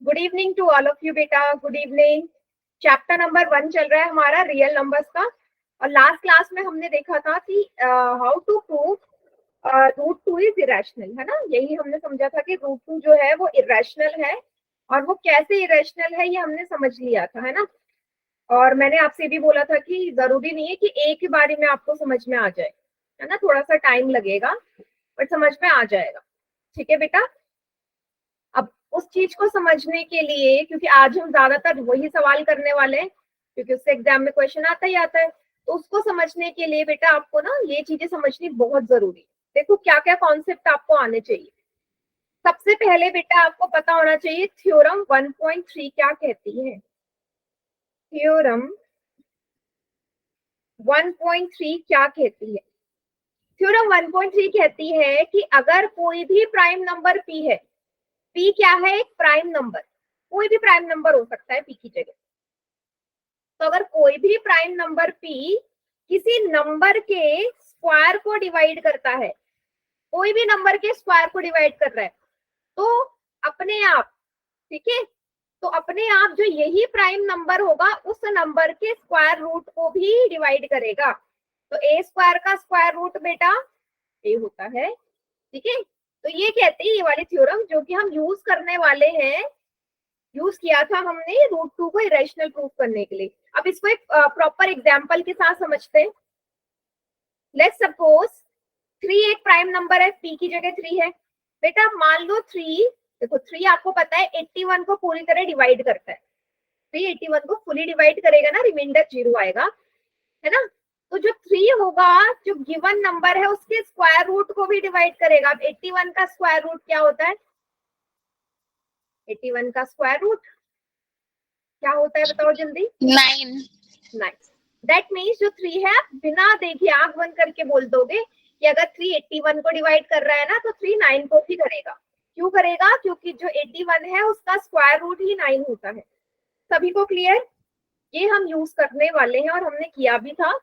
Good evening to all of you बेटा, good evening. Chapter number 1 चल रहा है हमारा रियल नंबर्स का। और लास्ट क्लास में हमने देखा था कि how to prove root two is irrational, है ना। यही हमने समझा था कि रूट टू जो है वो इरेशनल है, और वो कैसे इरेशनल है ये हमने समझ लिया था, है ना। और मैंने आपसे भी बोला था कि जरूरी नहीं है कि एक ही बारी में आपको समझ में आ जाए, है ना, थोड़ा सा टाइम लगेगा बट समझ में आ जाएगा। ठीक है बेटा। अब उस चीज को समझने के लिए, क्योंकि आज हम ज्यादातर वही सवाल करने वाले हैं, क्योंकि उससे एग्जाम में क्वेश्चन आता ही आता है, तो उसको समझने के लिए बेटा आपको ना ये चीजें समझनी बहुत जरूरी है। देखो क्या क्या कॉन्सेप्ट आपको आने चाहिए। सबसे पहले बेटा आपको पता होना चाहिए थ्योरम 1.3 क्या कहती है। थ्योरम 1.3 क्या कहती है? थ्योरम 1.3 कहती है कि अगर कोई भी प्राइम नंबर p है, p क्या है? एक प्राइम नंबर, कोई भी प्राइम नंबर हो सकता है p की जगह। तो अगर कोई भी प्राइम नंबर p किसी नंबर के स्क्वायर को डिवाइड करता है, कोई भी नंबर के स्क्वायर को डिवाइड कर रहा है, तो अपने आप, ठीक है, तो अपने आप जो यही प्राइम नंबर होगा उस नंबर के स्क्वायर रूट को भी डिवाइड करेगा। तो ए स्क्वायर का स्क्वायर रूट बेटा ए होता है। ठीक है, तो ये कहते हैं ये वाली थ्योरम जो कि हम यूज करने वाले हैं, यूज किया था हमने रूट टू को इरेशनल प्रूफ करने के लिए। अब इसको एक प्रॉपर एग्जांपल के साथ समझते हैं। लेट्स सपोज 3 एक प्राइम नंबर है, p की जगह 3 है। बेटा मान लो 3, देखो 3 आपको पता है 81 को पूरी तरह डिवाइड करता है। 3 81 को फुली डिवाइड करेगा ना, रिमाइंडर 0 आएगा, है ना। तो जो 3 होगा, जो गिवन नंबर है उसके स्क्वायर रूट को भी डिवाइड करेगा। अब 81 का स्क्वायर रूट क्या होता है? 81 का स्क्वायर रूट क्या होता है बताओ जल्दी? 9। 9। दैट मीन्स जो 3 है आप बिना देखे आंख बंद करके बोल दोगे कि अगर 3 81 को डिवाइड कर रहा है ना, तो 3 9 को भी करेगा। क्यों करेगा? क्योंकि जो 81 है उसका स्क्वायर रूट ही 9 होता है। सभी को क्लियर? ये हम यूज करने वाले हैं और हमने किया भी था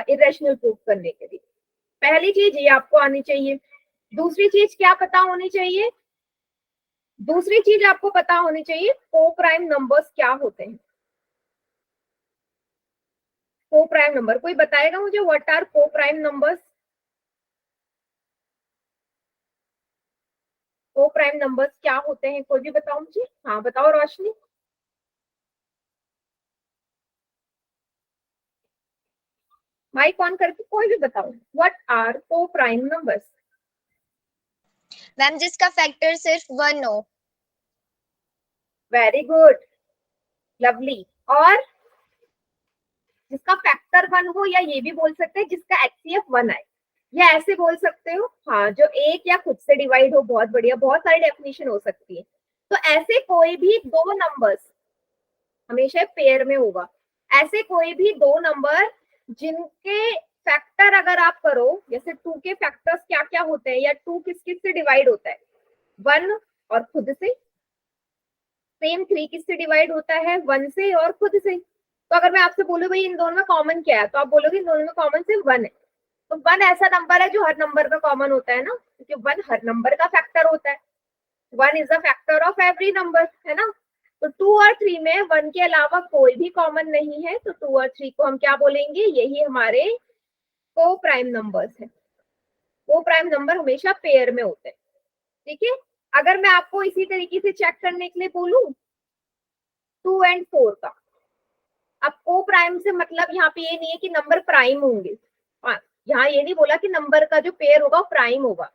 इरेशनल प्रूफ करने के लिए। पहली चीज ये आपको आनी चाहिए। दूसरी चीज क्या पता होनी चाहिए? दूसरी चीज आपको पता होनी चाहिए को प्राइम नंबर्स क्या होते हैं। को प्राइम नंबर कोई बताएगा मुझे? व्हाट आर को प्राइम नंबर्स? को प्राइम नंबर्स क्या होते हैं? कोई भी बताओ मुझे। हाँ बताओ रोशनी। माइक ऑन करके कोई भी बताओ। व्हाट आर को प्राइम नंबर्स? मैम जिसका फैक्टर सिर्फ 1 हो। Very good, lovely. और जिसका फैक्टर 1 हो, या ये भी बोल सकते हैं जिसका एचसीएफ 1 आए, या ऐसे बोल सकते हो हाँ जो एक या खुद से डिवाइड हो। बहुत बढ़िया, बहुत सारी डेफिनेशन हो सकती है। तो ऐसे कोई भी दो नंबर्स, हमेशा पेयर में होगा, ऐसे कोई भी दो नंबर जिनके फैक्टर अगर आप करो, जैसे 2 के फैक्टर्स क्या क्या होते हैं, या 2 किस किस से डिवाइड होता है? 1 और खुद से। सेम 3 किससे डिवाइड होता है? 1 से और खुद से। तो अगर मैं आपसे बोलूं भाई इन दोनों में कॉमन क्या है, तो आप बोलोगे इन दोनों में कॉमन सिर्फ 1 है। तो 1 ऐसा नंबर है जो हर नंबर का कॉमन होता है ना, क्योंकि 1 हर नंबर का फैक्टर होता है। 1 is the factor of every number, है ना। तो 2 और 3 में 1 के अलावा कोई भी कॉमन नहीं है, तो 2 और 3 को हम क्या बोलेंगे? यही हमारे को प्राइम नंबर्स है। को प्राइम नंबर हमेशा पेयर में होते हैं। ठीक है, अगर मैं आपको इसी तरीके से चेक करने के लिए बोलूं 2 एंड 4 का, अब को प्राइम से मतलब यहाँ पे ये नहीं है कि नंबर प्राइम होंगे। यहाँ ये नहीं बोला कि नंबर का जो पेयर होगा वो प्राइम होगा,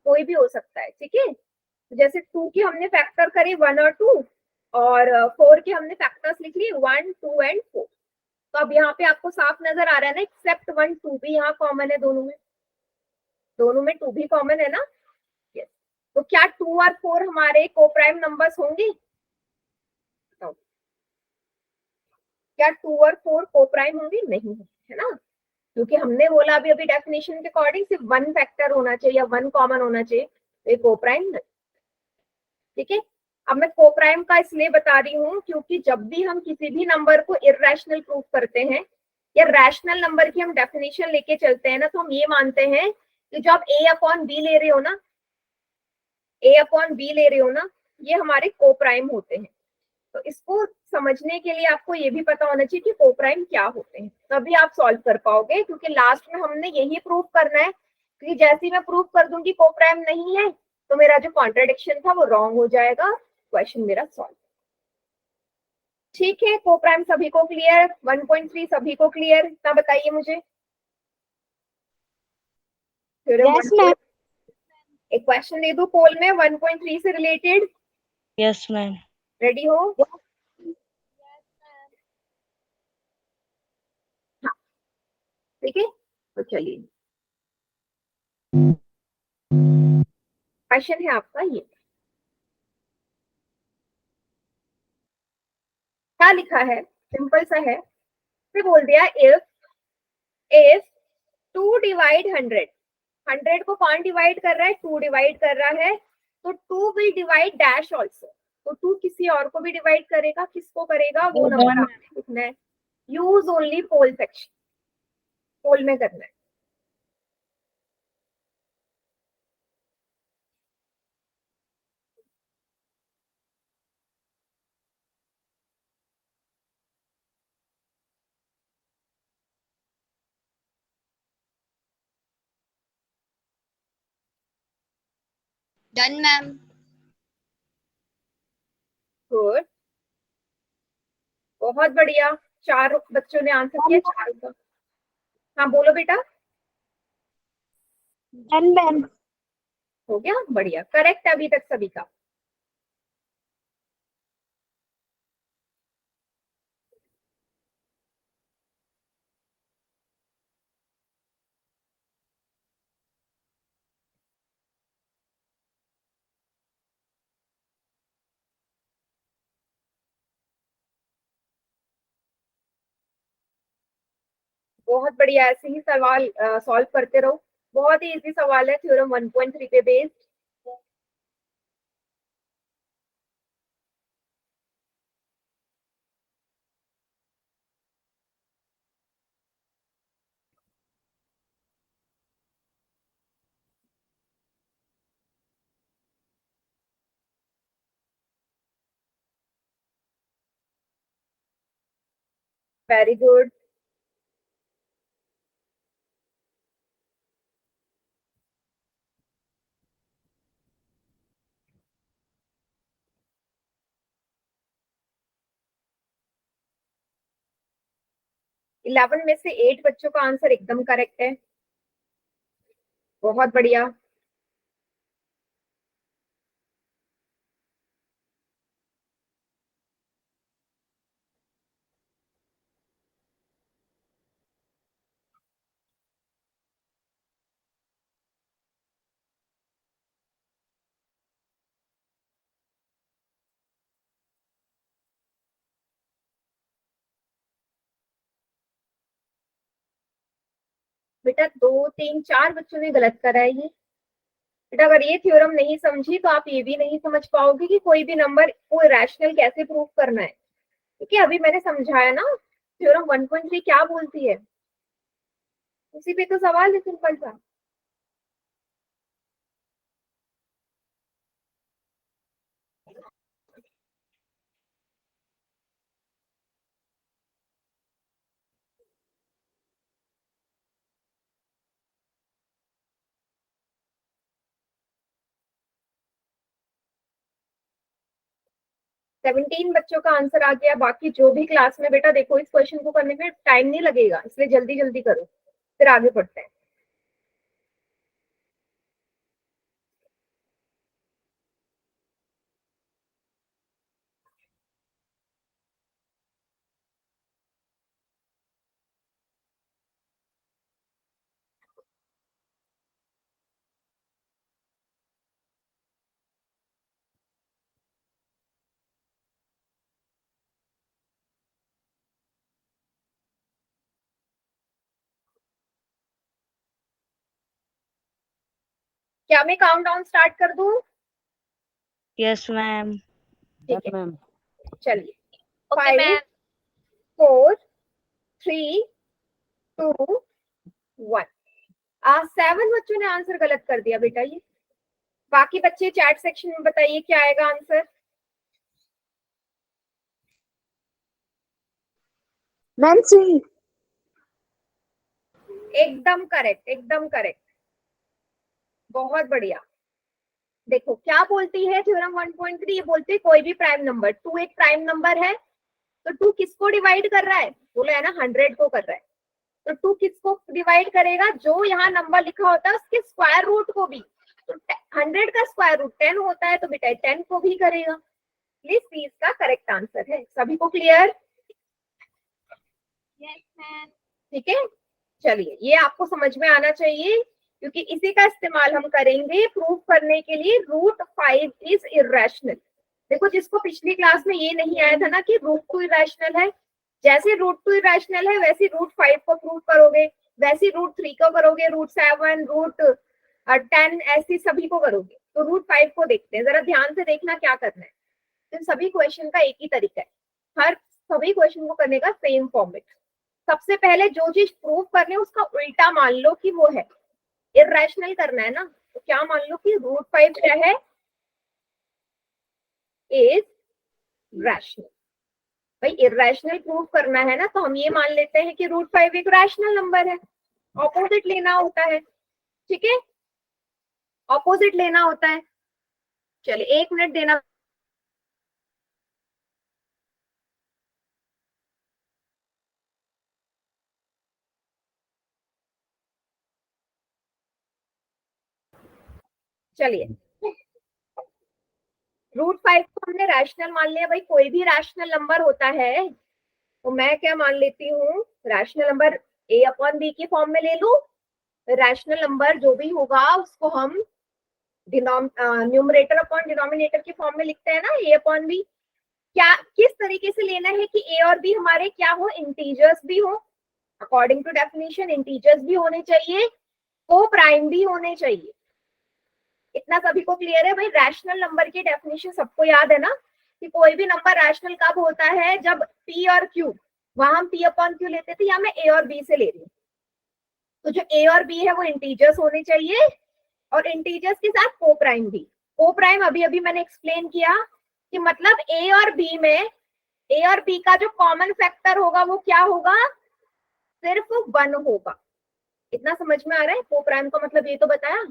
कोई भी हो सकता है। ठीक है, जैसे 2 के हमने फैक्टर करे 1 और 2, और 4 के हमने फैक्टर्स लिख लिए 1 2 एंड 4। तो अब यहाँ पे आपको साफ नजर आ रहा है ना, एक्सेप्ट 1 2 भी यहाँ कॉमन है, दोनों में, दोनों में 2 भी कॉमन है ना। यस। तो क्या 2 और 4 हमारे को प्राइम नंबर्स होंगे? तो क्या 2 और 4 को प्राइम होंगे? नहीं, है ना, क्योंकि हमने बोला अभी अभी डेफिनेशन के अकॉर्डिंग सिर्फ 1 फैक्टर होना चाहिए या 1 कॉमन होना चाहिए, तो ये को प्राइम नहीं। ठीक है, अब मैं को प्राइम का इसलिए बता रही हूँ क्योंकि जब भी हम किसी भी नंबर को इरेशनल प्रूफ करते हैं या रैशनल नंबर की हम डेफिनेशन लेके चलते हैं ना, तो हम ये मानते हैं कि जो आप a अपॉन बी ले रहे हो ना, a अपॉन बी ले रहे हो ना, ये हमारे कोप्राइम होते हैं। तो इसको समझने के लिए आपको ये भी पता होना चाहिए कि कोप्राइम क्या होते हैं, तभी आप सॉल्व कर पाओगे, क्योंकि लास्ट में हमने यही प्रूव करना है। क्योंकि जैसे ही मैं प्रूव कर दूंगी कोप्राइम नहीं है, तो मेरा जो कॉन्ट्राडिक्शन था वो रॉन्ग हो जाएगा, क्वेश्चन मेरा सॉल्व। ठीक है, कोप्राइम सभी को क्लियर, 1.3 सभी को क्लियर, इतना बताइए मुझे। Yes ma'am. एक क्वेश्चन दे दो पोल में 1.3 से रिलेटेड, यस मैम। रेडी हो? हाँ, ठीक है, तो चलिए क्वेश्चन है आपका ये, क्या लिखा है, सिंपल सा है, फिर बोल दिया इफ इफ 2 डिवाइड 100, 100 को कौन डिवाइड कर रहा है, 2 डिवाइड कर रहा है, तो 2 विल डिवाइड डैश ऑल्सो, तो 2 किसी और को भी डिवाइड करेगा, किसको करेगा वो नंबर आपने लिखना है। यूज ओनली पोल सेक्शन, पोल में करना है। Done, ma'am. गुड, बहुत बढ़िया, 4 बच्चों ने आंसर किया, 4 का। हाँ बोलो बेटा। Done ma'am. हो गया, बढ़िया, करेक्ट अभी तक सभी का। बहुत बढ़िया, ऐसे ही सवाल सॉल्व करते रहो, बहुत ही इजी सवाल है, थ्योरम 1.3 पे बेस्ड। Very good. इलेवन में से 8 बच्चों का आंसर एकदम करेक्ट है, बहुत बढ़िया। बेटा 2 3 4 बच्चों ने गलत करा है ये। बेटा अगर ये थ्योरम नहीं समझी तो आप ये भी नहीं समझ पाओगे कि कोई भी नंबर को रैशनल कैसे प्रूव करना है, क्योंकि अभी मैंने समझाया ना थ्योरम 1.3 क्या बोलती है, उसी पे तो सवाल है सिंपल सा। 17 बच्चों का आंसर आ गया, बाकी जो भी क्लास में, बेटा देखो इस क्वेश्चन को करने में टाइम नहीं लगेगा, इसलिए जल्दी जल्दी करो, फिर आगे बढ़ते हैं। क्या मैं काउंट डाउन स्टार्ट कर दूं? Yes ma'am. ठीक है, मैम। चलिए, Okay, 5 ma'am. 4 3 2 1। 7 बच्चों ने आंसर गलत कर दिया बेटा ये। बाकी बच्चे चैट सेक्शन में बताइए क्या आएगा आंसर। मैम सी। एकदम करेक्ट, एकदम करेक्ट, बहुत बढ़िया। देखो क्या बोलती है थ्योरम 1.3, ये बोलती है कोई भी प्राइम नंबर, 2 एक प्राइम नंबर है, तो 2 किसको डिवाइड कर रहा है, बोला है ना 100 को कर रहा है, तो 2 किसको डिवाइड करेगा, जो यहाँ नंबर लिखा होता है उसके स्क्वायर रूट को भी, तो 100 का स्क्वायर रूट 10 होता है, तो बेटा 10 को भी करेगा। प्लीज सी इसका करेक्ट आंसर है। सभी को क्लियर? Yes, ma'am. ठीक है, चलिए ये आपको समझ में आना चाहिए, क्योंकि इसी का इस्तेमाल हम करेंगे प्रूफ करने के लिए रूट 5 इज इरेशनल। देखो जिसको पिछली क्लास में ये नहीं आया था ना कि रूट 2 इरेशनल है, जैसे रूट 2 इरेशनल है वैसे रूट 5 को प्रूव करोगे, वैसे रूट 3 को करोगे, रूट 7, रूट 10, ऐसी सभी को करोगे। तो रूट 5 को देखते हैं, जरा ध्यान से देखना क्या करना है। तो सभी क्वेश्चन का एक ही तरीका है, हर सभी क्वेश्चन को करने का सेम फॉर्मेट। सबसे पहले जो चीज प्रूव करनी है उसका उल्टा मान लो कि वो है, इरेशनल करना है ना, तो क्या मान लो कि रूट 5 क्या है, इज रैशनल। भाई इरेशनल प्रूव करना है ना, तो हम ये मान लेते हैं कि रूट 5 एक रैशनल नंबर है, ऑपोजिट लेना होता है। ठीक है, ऑपोजिट लेना होता है। चलिए 1 मिनट देना। चलिए रूट 5 को हमने रैशनल मान लिया। भाई कोई भी रैशनल नंबर होता है तो मैं क्या मान लेती हूँ, rational number a upon B की फॉर्म में ले लू। रैशनल नंबर जो भी होगा उसको हम न्यूमरेटर अपॉन डिनोमिनेटर की फॉर्म में लिखते हैं ना, a अपॉन बी। क्या किस तरीके से लेना है कि a और b हमारे क्या हो, इंटीजर्स भी हो, अकॉर्डिंग टू डेफिनेशन इंटीजर्स भी होने चाहिए, को प्राइम भी होने चाहिए। इतना सभी को क्लियर है? भाई रैशनल नंबर की डेफिनेशन सबको याद है ना, कि कोई भी नंबर रैशनल कब होता है, जब p और q, वहां हम p अपॉन q लेते थे, या मैं a और b से ले रही हूँ, तो जो a और b है वो इंटीजर्स होने चाहिए, और इंटीजर्स के साथ को प्राइम भी। को प्राइम अभी अभी मैंने एक्सप्लेन किया कि मतलब a और b में, a और b का जो कॉमन फैक्टर होगा वो क्या होगा, सिर्फ 1 होगा। इतना समझ में आ रहा है? को प्राइम का मतलब ये तो बताया।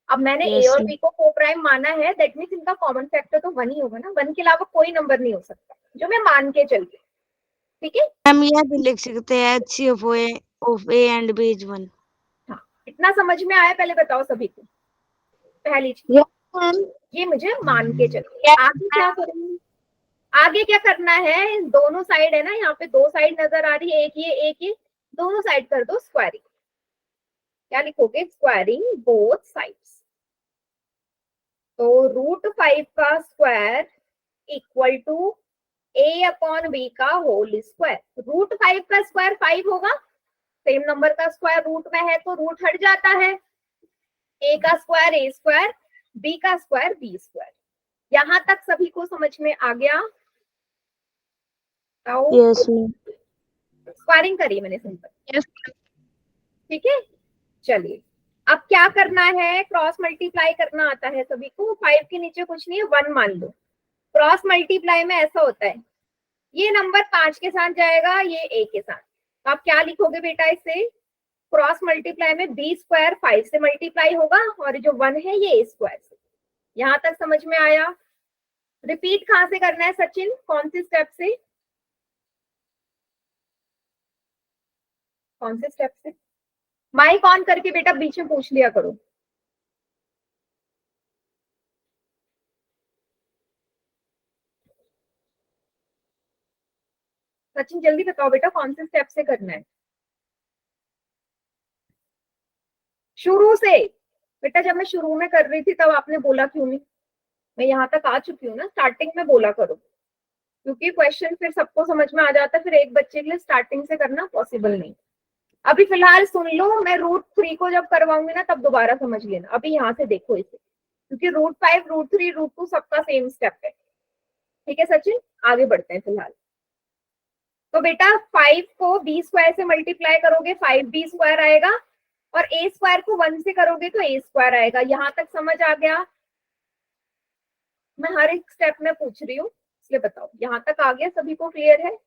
अब मैंने Yes, ए और ma'am. बी को को प्राइम माना है, दैट मीन्स इनका कॉमन फैक्टर तो 1 ही होगा ना, 1 के अलावा कोई नंबर नहीं हो सकता, जो मैं मान के चल रही हूँ। ठीक है, हम यह भी लिख सकते हैं HCF of A and B is 1. हाँ इतना समझ में आया? पहले बताओ सभी को, पहली चीज Yes, ma'am. ये मुझे मान के चलो। Yes, आगे क्या करेंगे, आगे क्या करना है, दोनों साइड है ना, यहाँ पे 2 साइड नजर आ रही है, एक ये एक ये, दोनों साइड कर दो स्क्वायरिंग। क्या लिखोगे, स्क्वायरिंग बोथ साइड्स। तो रूट 5 का square equal to a upon B का होल स्क्वायर। रूट 5 का स्क्वायर 5 होगा, सेम नंबर का स्क्वायर रूट में है तो रूट हट जाता है, a का स्क्वायर a स्क्वायर, b का स्क्वायर b स्क्वायर। यहां तक सभी को समझ में आ गया? yes, ma'am. स्क्वायरिंग करी मैंने सिंपल। Yes. ठीक है, चलिए अब क्या करना है, क्रॉस मल्टीप्लाई करना आता है सभी को। 5 के नीचे कुछ नहीं है, 1 मान लो। क्रॉस मल्टीप्लाई में ऐसा होता है, ये नंबर 5 के साथ जाएगा, ये a के साथ, तो आप क्या लिखोगे बेटा, इसे क्रॉस मल्टीप्लाई में b स्क्वायर 5 से मल्टीप्लाई होगा, और जो 1 है ये a स्क्वायर से। यहां तक समझ में आया? रिपीट कहां से करना है सचिन, कौन सी स्टेप से, कौन से स्टेप से? माइक ऑन करके बेटा बीच में पूछ लिया करो। सचिन जल्दी बताओ बेटा, कौन से स्टेप से करना है? शुरू से बेटा, जब मैं शुरू में कर रही थी तब आपने बोला क्यों नहीं? मैं यहाँ तक आ चुकी हूँ ना, स्टार्टिंग में बोला करो, क्योंकि क्वेश्चन फिर सबको समझ में आ जाता है, फिर एक बच्चे के लिए स्टार्टिंग से करना पॉसिबल नहीं। अभी फिलहाल सुन लो, मैं रूट 3 को जब करवाऊंगी ना तब दोबारा समझ लेना, अभी यहाँ से देखो इसे, क्योंकि रूट 5, रूट 3, रूट 2 सबका सेम स्टेप है। ठीक है सचिन, आगे बढ़ते हैं फिलहाल। तो बेटा 5 को b स्क्वायर से मल्टीप्लाई करोगे 5b स्क्वायर आएगा, और a स्क्वायर को 1 से करोगे तो a स्क्वायर आएगा। यहां तक समझ आ गया? मैं हर एक स्टेप में पूछ रही हूँ, इसलिए बताओ, यहाँ तक आ गया? सभी को क्लियर है?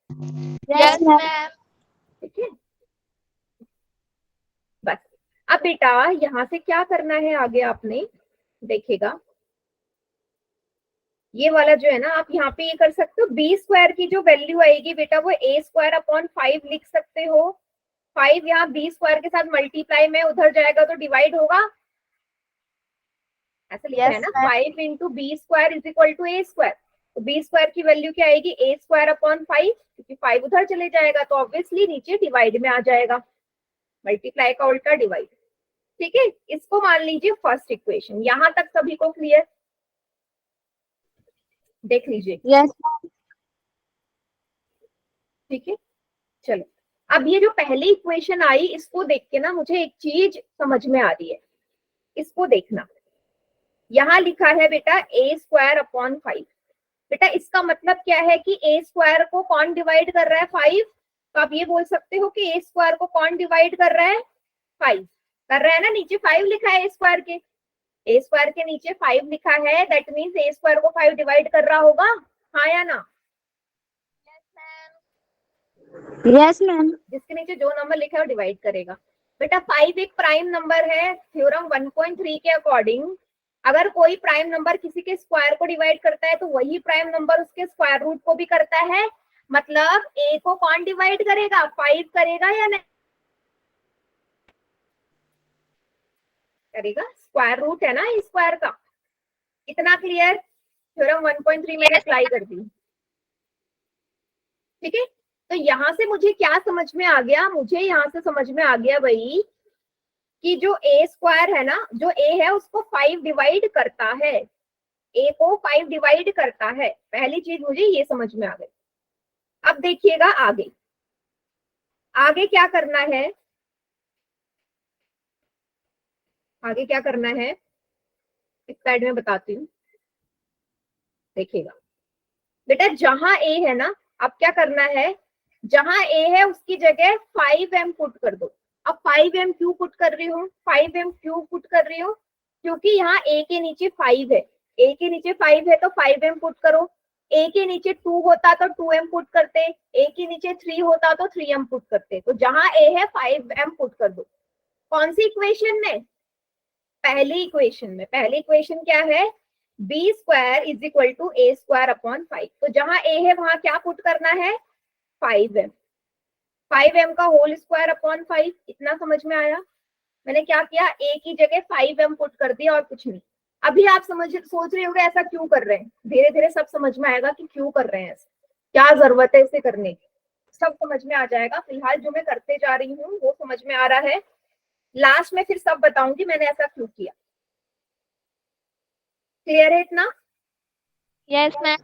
Yes, ma'am. ठीक है, बस। अब बेटा यहाँ से क्या करना है आगे, आपने देखेगा ये वाला जो है ना, आप यहाँ पे ये कर सकते हो, बी स्क्वायर की जो वैल्यू आएगी बेटा वो ए स्क्वायर अपॉन 5 लिख सकते हो। 5 यहाँ बी स्क्वायर के साथ मल्टीप्लाई में उधर जाएगा तो डिवाइड होगा, ऐसा लिखा है Yes, ना, ma'am. 5 into B square is equal to A square. तो बी स्क्वायर की वैल्यू क्या आएगी, ए स्क्वायर अपॉन 5, क्योंकि 5 उधर चले जाएगा तो ऑब्वियसली नीचे डिवाइड में आ जाएगा, मल्टीप्लाई का उल्टा डिवाइड। ठीक है, इसको मान लीजिए फर्स्ट इक्वेशन। यहां तक सभी को क्लियर, देख लीजिए। Yes, ठीक है, चलो अब ये जो पहली इक्वेशन आई इसको देख के ना मुझे एक चीज समझ में आ रही है, इसको देखना। यहाँ लिखा है बेटा ए स्क्वायर अपॉन 5। बेटा इसका मतलब क्या है कि ए स्क्वायर को कौन डिवाइड कर रहा है, 5। तो आप ये बोल सकते हो कि ए स्क्वायर को कौन डिवाइड कर रहा है, 5 कर रहा है ना, नीचे 5 लिखा है ए स्क्वायर के, ए स्क्वायर के नीचे 5 लिखा है, दैट मीन्स ए स्क्वायर को 5 डिवाइड कर रहा होगा, हाँ या ना। yes, ma'am. जिसके नीचे जो नंबर लिखा है वो डिवाइड करेगा। बेटा 5 एक प्राइम नंबर है, थ्योरम 1.3 के अकॉर्डिंग अगर कोई प्राइम नंबर किसी के स्क्वायर को डिवाइड करता है तो वही प्राइम नंबर उसके स्क्वायर रूट को भी करता है, मतलब ए को कौन डिवाइड करेगा, 5 करेगा या नहीं करेगा, स्क्वायर रूट है ना स्क्वायर का। इतना क्लियर, थ्योरम 1.3 मैंने अप्लाई कर दी। ठीक है, तो यहां से मुझे क्या समझ में आ गया, मुझे यहां से समझ में आ गया भाई कि जो ए स्क्वायर है ना, जो ए है उसको 5 डिवाइड करता है, ए को 5 डिवाइड करता है, पहली चीज मुझे ये समझ में आ गई। अब देखिएगा आगे, आगे क्या करना है, आगे क्या करना है इस स्लाइड में बताती हूँ, देखिएगा। बेटा जहां ए है ना, अब क्या करना है, जहां ए है उसकी जगह 5m पुट कर दो। अब 5m क्यों पुट कर रही हूँ, 5m क्यों पुट कर रही हूँ, क्योंकि यहाँ a के नीचे 5 है, a के नीचे 5 है तो 5m पुट करो, a के नीचे 2 होता तो 2m पुट करते, a के नीचे 3 होता तो 3m पुट करते, तो जहां a है 5m पुट कर दो। कौन सी इक्वेशन में, पहली इक्वेशन में। पहली इक्वेशन क्या है, B square is equal to A square upon 5, तो जहां a है वहां क्या पुट करना है, 5m, 5m का होल स्क्वायर अपॉन 5। इतना समझ में आया, मैंने क्या किया, a की जगह 5m पुट कर दिया और कुछ नहीं। अभी आप सोच रहे होंगे ऐसा क्यों कर रहे हैं, धीरे धीरे सब समझ में आएगा कि क्यों कर रहे हैं ऐसा, क्या जरूरत है इसे करने की, सब समझ में आ जाएगा। फिलहाल जो मैं करते जा रही हूँ वो समझ में आ रहा है, लास्ट में फिर सब बताऊंगी मैंने ऐसा क्यों किया। क्लियर है इतना, Yes, ma'am.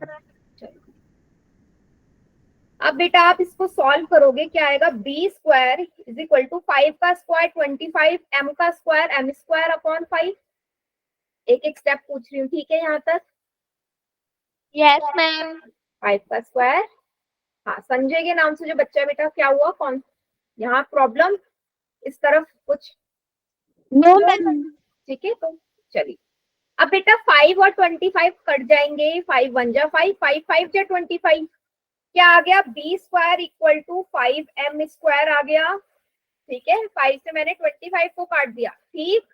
अब बेटा आप इसको सॉल्व करोगे, क्या आएगा, B square is equal to 5 का स्क्वायर 25, m का स्क्वायर m स्क्वायर अपॉन 5। एक एक स्टेप पूछ रही हूँ, ठीक है यहाँ तक। Yes, ma'am. 5 का स्क्वायर, हाँ संजय के नाम से जो बच्चा बेटा क्या हुआ, कौन यहाँ प्रॉब्लम, इस तरफ कुछ, No, ma'am. ठीक है, तो चलिए। अब बेटा 5 और 25 कट जाएंगे, 5 1 जा 5, 5 5 जा 25, क्या आ गया, B square equal to 5m square आ गया। ठीक है, 5 से मैंने 25 को काट दिया, ठीक।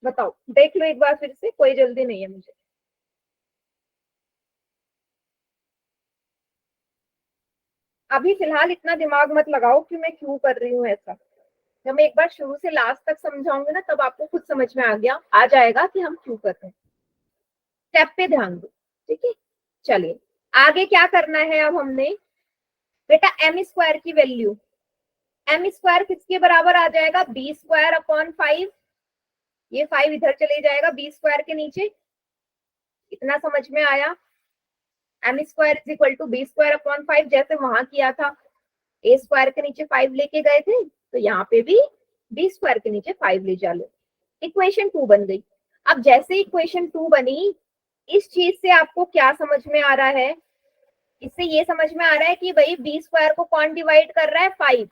बताओ, देख लो एक बार फिर से, कोई जल्दी नहीं है मुझे। अभी फिलहाल इतना दिमाग मत लगाओ कि मैं क्यों कर रही हूँ ऐसा, जब मैं एक बार शुरू से लास्ट तक समझाऊंगी ना तब आपको खुद समझ में आ जाएगा कि हम क्यों कर रहे हैं। स्टेप पे ध्यान दो, ठीक है। चलिए आगे क्या करना है, अब हमने बेटा m स्क्वायर की वैल्यू, m स्क्वायर किसके बराबर आ जाएगा, बी स्क्वायर अपॉन 5, ये 5 इधर चले जाएगा बी स्क्वायर के नीचे। इतना समझ में आया, M square is equal to B square upon 5, जैसे वहां किया था, ए स्क्वायर के नीचे 5 लेके गए थे तो यहाँ पे भी बी स्क्वायर के नीचे 5 ले जा लो, इक्वेशन 2 बन गई। अब जैसे इक्वेशन 2 बनी, इस चीज से आपको क्या समझ में आ रहा है, इससे ये समझ में आ रहा है कि भाई बी स्क्वायर को कौन डिवाइड कर रहा है, 5,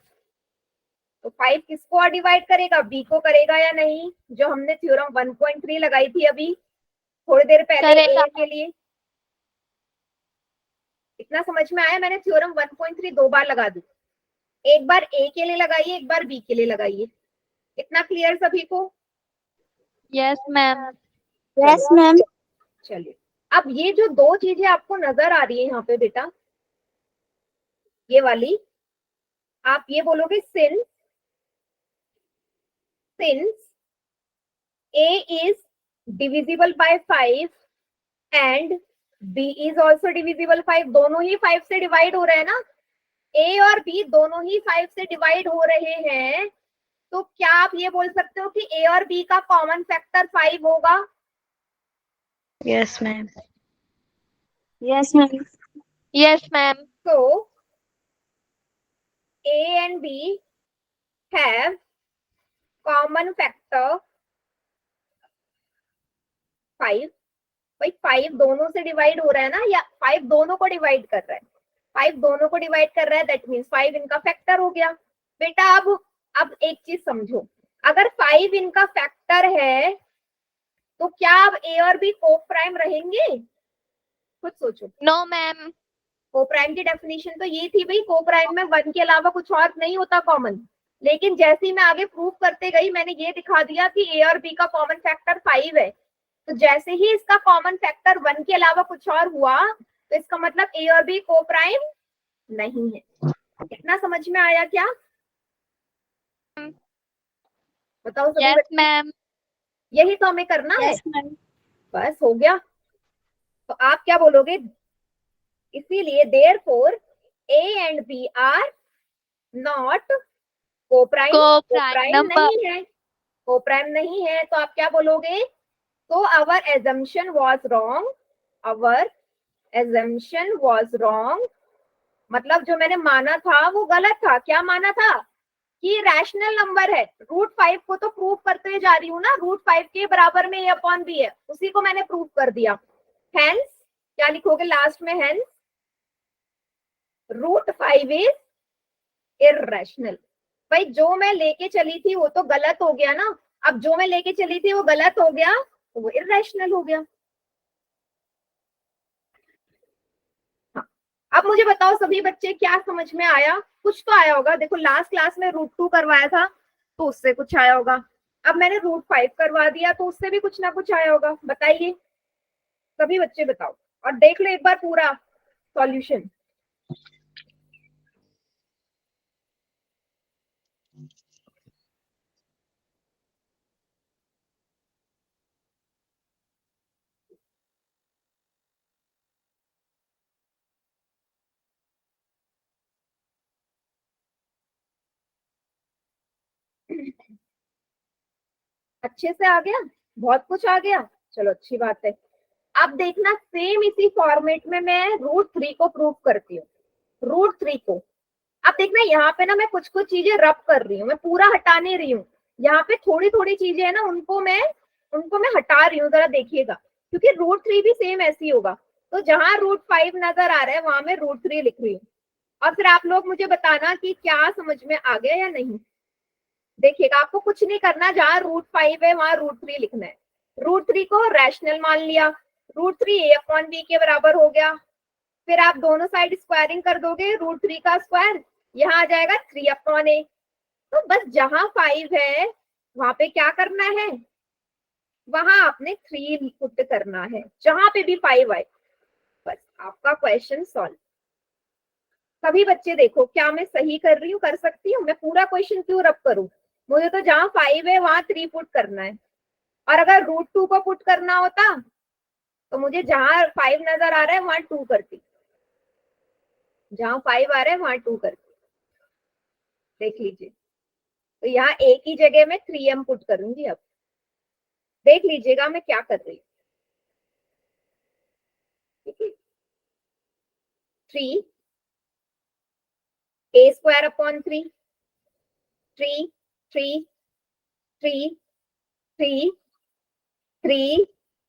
तो 5 किसको डिवाइड करेगा, बी को करेगा या नहीं, जो हमने थ्योरम 1.3 लगाई थी अभी थोड़ी देर पहले करेगा। ए के लिए। इतना समझ में आया? मैंने थ्योरम 1.3 दो बार लगा दी, एक बार ए के लिए लगाइए, एक बार बी के लिए लगाइए। इतना क्लियर सभी को? Yes, ma'am. Yes, ma'am. चलिए, अब ये जो दो चीजें आपको नजर आ रही है यहाँ पे बेटा, ये वाली, आप ये बोलोगे since A is divisible by 5 and B is also divisible 5, दोनों ही 5 से डिवाइड हो रहे हैं ना, A और B दोनों ही 5 से डिवाइड हो रहे हैं, तो क्या आप ये बोल सकते हो कि A और B का कॉमन फैक्टर 5 होगा? Yes, ma'am. Yes, ma'am. Yes, ma'am. So A and B have common factor 5. भाई 5 दोनों से डिवाइड हो रहा है ना, या 5 दोनों को डिवाइड कर रहा है? 5 दोनों को डिवाइड कर रहा है, दैट मीन्स 5 इनका फैक्टर हो गया। बेटा अब एक चीज समझो, अगर 5 इनका फैक्टर है तो क्या अब ए और बी को प्राइम रहेंगे? खुद सोचो। No, ma'am. को प्राइम की डेफिनेशन तो ये थी भाई, को प्राइम में 1 के अलावा कुछ और नहीं होता कॉमन, लेकिन जैसे ही मैं आगे प्रूव करते गई मैंने ये दिखा दिया कि ए और बी का कॉमन फैक्टर 5 है, तो जैसे ही इसका कॉमन फैक्टर 1 के अलावा कुछ और हुआ तो इसका मतलब ए और बी को प्राइम नहीं है। इतना समझ में आया क्या? बताओ सभी Yes, बच्चे, ma'am. यही तो हमें करना है, Yes, ma'am. बस हो गया। तो आप क्या बोलोगे? इसीलिए therefore A and B are not co-prime, Co-prime number. नहीं है, co-prime नहीं है, तो आप क्या बोलोगे? तो our assumption was wrong, our assumption was wrong, मतलब जो मैंने माना था वो गलत था। क्या माना था? कि रैशनल नंबर है। √5 को तो प्रूव करते जा रही हूँ ना, √5 के बराबर में A अपॉन B है, उसी को मैंने प्रूव कर दिया। हेंस क्या लिखोगे लास्ट में? Hence √5 is irrational. भाई जो मैं लेके चली थी वो तो गलत हो गया ना, अब जो मैं लेके चली थी वो गलत हो गया तो वो इररेशनल हो गया। हाँ, अब मुझे बताओ सभी बच्चे, क्या समझ में आया? कुछ तो आया होगा। देखो लास्ट क्लास में √2 करवाया था तो उससे कुछ आया होगा, अब मैंने √5 करवा दिया तो उससे भी कुछ ना कुछ आया होगा। बताइए सभी बच्चे, बताओ, और देख लो एक बार पूरा सॉल्यूशन। अच्छे से आ गया? बहुत कुछ आ गया, चलो अच्छी बात है। अब देखना सेम इसी फॉर्मेट में मैं √3 को प्रूव करती हूँ। √3 को अब देखना, यहाँ पे ना मैं कुछ कुछ चीजें रब कर रही हूँ, मैं पूरा हटा नहीं रही हूँ। यहाँ पे थोड़ी थोड़ी चीजें है ना, उनको मैं हटा रही हूँ, जरा देखिएगा, क्योंकि √3 भी सेम ऐसी होगा। तो जहां √5 नजर आ रहा है वहां मैं √3 लिख रही हूँ, और फिर आप लोग मुझे बताना कि क्या समझ में आ गया या नहीं। देखिएगा, आपको कुछ नहीं करना, जहां √5 है वहां √3 लिखना है। √3 को रैशनल मान लिया, √3 A अपॉन B के बराबर हो गया, फिर आप दोनों साइड स्क्वायरिंग कर दोगे, √3 का स्क्वायर यहाँ आ जाएगा 3 अपॉन A। तो बस जहां 5 है वहां पे क्या करना है? वहां आपने 3 पुट करना है, जहां पे भी 5 आए, बस आपका क्वेश्चन सॉल्व। सभी बच्चे देखो, क्या मैं सही कर रही हूँ? कर सकती हूँ? मैं पूरा क्वेश्चन क्यों रब करूं? मुझे तो जहां 5 है वहां 3 पुट करना है, और अगर √2 को पुट करना होता तो मुझे जहां 5 नजर आ रहा है वहां 2 करती, जहां 5 आ रहा है वहां 2 करती। देख लीजिए, तो यहाँ A की जगह में 3m पुट करूंगी। अब देख लीजिएगा मैं क्या कर रही हूँ, ठीक है। 3 A स्क्वायर अपॉन 3, 3 3 3 3 3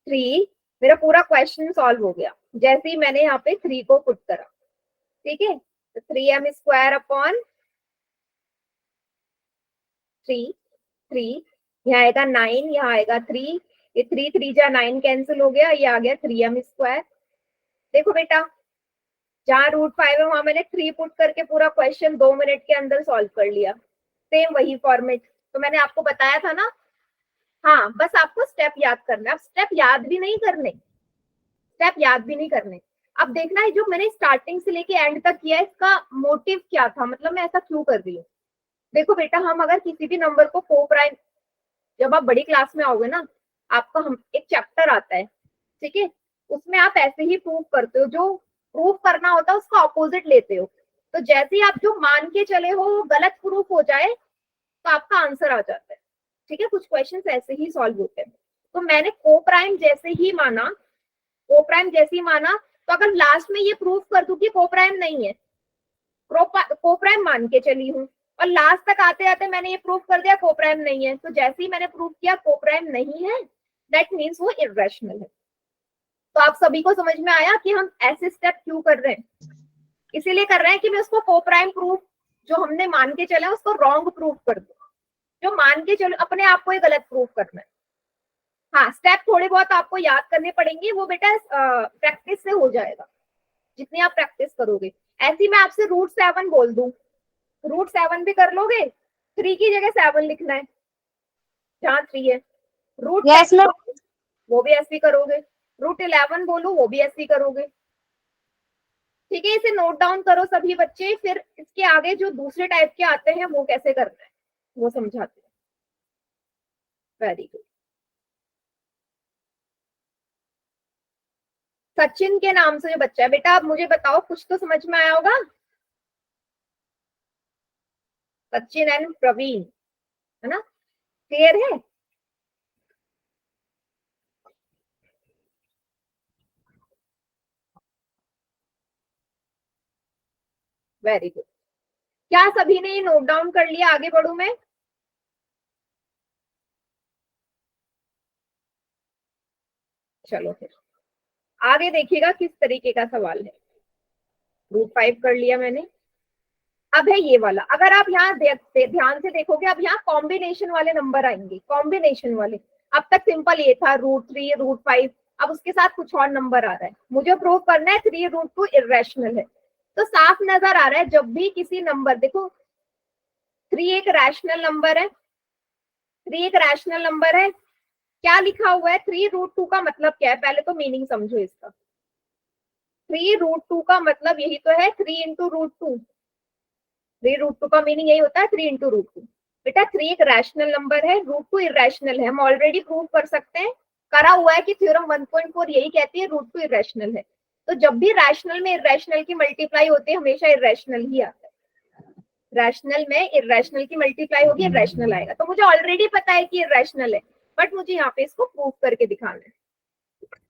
3, मेरा पूरा क्वेश्चन सॉल्व हो गया जैसे ही मैंने यहाँ पे 3 को पुट करा, ठीक है। तो 3m स्क्वायर अपॉन 3, 3 यहाँ आएगा 9, यहाँ आएगा 3, ये 3 3 जा 9 कैंसिल हो गया, ये आ गया 3m स्क्वायर। देखो बेटा, जहाँ √5 है वहां मैंने 3 पुट करके पूरा क्वेश्चन 2 मिनट के अंदर सॉल्व कर लिया, सेम वही फॉर्मेट। तो मैंने आपको बताया था ना, हाँ बस आपको स्टेप याद करना है। अब स्टेप याद भी नहीं करने, स्टेप याद भी नहीं करने। अब देखना है जो मैंने स्टार्टिंग से लेके एंड तक किया है इसका मोटिव क्या था, मतलब मैं ऐसा क्यों कर रही हूँ। देखो बेटा, हम अगर किसी भी नंबर को कोप्राइम, जब आप बड़ी क्लास में आओगे ना, आपका हम एक चैप्टर आता है, ठीक है, उसमें आप ऐसे ही प्रूव करते हो, जो प्रूव करना होता है उसका ऑपोजिट लेते हो। तो जैसे ही आप जो मान के चले हो वो गलत प्रूफ हो जाए तो आपका आंसर आ जाता है, ठीक है। कुछ क्वेश्चंस ऐसे ही सॉल्व होते हैं। तो मैंने कोप्राइम जैसे ही माना, कोप्राइम जैसे ही माना, तो अगर लास्ट में ये प्रूफ कर दूं कि कोप्राइम नहीं है, कोप्राइम मान के चली हूँ, और लास्ट तक आते आते मैंने ये प्रूफ कर दिया कोप्राइम नहीं है, तो जैसे ही मैंने प्रूफ किया कोप्राइम नहीं है, दैट मीन्स वो इर्रेशनल है। तो आप सभी को समझ में आया कि हम ऐसे स्टेप क्यों कर रहे हैं। इसीलिए कर रहे हैं कि मैं उसको कोप्राइम प्रूफ जो हमने मान के चला उसको रॉन्ग प्रूफ कर दूं, जो मान के चलो अपने आप को ही गलत प्रूफ करना है। हाँ, स्टेप थोड़े बहुत आपको याद करने पड़ेंगे, वो बेटा प्रैक्टिस से हो जाएगा, जितनी आप प्रैक्टिस करोगे। ऐसी मैं आपसे √7 बोल दूं, √7 भी कर लोगे, 3 की जगह 7 लिखना है जहाँ 3 है। Yes, ma'am. √10 वो भी ऐसे ही करोगे, √11 बोलो वो भी ऐसे ही करोगे, ठीक है। इसे नोट डाउन करो सभी बच्चे, फिर इसके आगे जो दूसरे टाइप के आते हैं वो कैसे करना है वो समझाते हैं। Very good. सचिन के नाम से जो बच्चा है, बेटा आप मुझे बताओ, कुछ तो समझ में आया होगा। सचिन एंड प्रवीण, है ना, क्लियर है। Very good. क्या सभी ने ये नोट डाउन कर लिया, आगे बढ़ू मैं। चलो फिर आगे देखिएगा किस तरीके का सवाल है। √5 कर लिया मैंने। अब है ये वाला, अगर आप यहाँ ध्यान से देखोगे, अब यहाँ कॉम्बिनेशन वाले नंबर आएंगे, कॉम्बिनेशन वाले। अब तक सिंपल ये था √3 √5, अब उसके साथ कुछ और नंबर आ रहा है, मुझे प्रूव करना है 3√2 इर्रेशनल है। तो साफ नजर आ रहा है जब भी किसी नंबर, देखो 3 एक रैशनल नंबर है, 3 एक रैशनल नंबर है, क्या लिखा हुआ है 3√2 का मतलब क्या है, पहले तो मीनिंग समझो इसका। 3√2 का मतलब यही तो है 3 इंटू √2, 3√2 का मीनिंग यही होता है 3 इंटू √2। बेटा 3 एक रैशनल नंबर है, √2 इर्रेशनल है, हम ऑलरेडी प्रूव कर सकते हैं, करा हुआ है कि थ्योरम 1.4 यही कहती है √2 इर्रेशनल है। तो जब भी रैशनल में इर्रेशनल की मल्टीप्लाई होती है हमेशा इर्रेशनल ही आता है, रैशनल में इर्रेशनल की मल्टीप्लाई होगी इर्रेशनल आएगा। तो मुझे ऑलरेडी पता है कि इर्रेशनल है, बट मुझे यहाँ पे इसको प्रूव करके दिखाना है।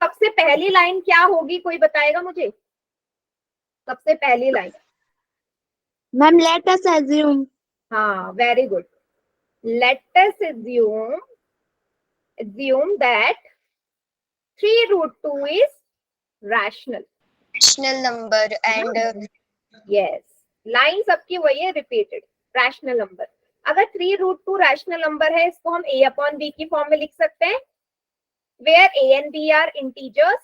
सबसे पहली लाइन क्या होगी, कोई बताएगा मुझे, सबसे पहली line. Ma'am, let us assume. हाँ very good, let us assume that 3√2 is rational. Rational number and Yes, line सबकी वही है, रिपीटेड, रैशनल नंबर। अगर 3√2 रैशनल नंबर है, इसको हम a/b की फॉर्म में लिख सकते हैं, where a and b are integers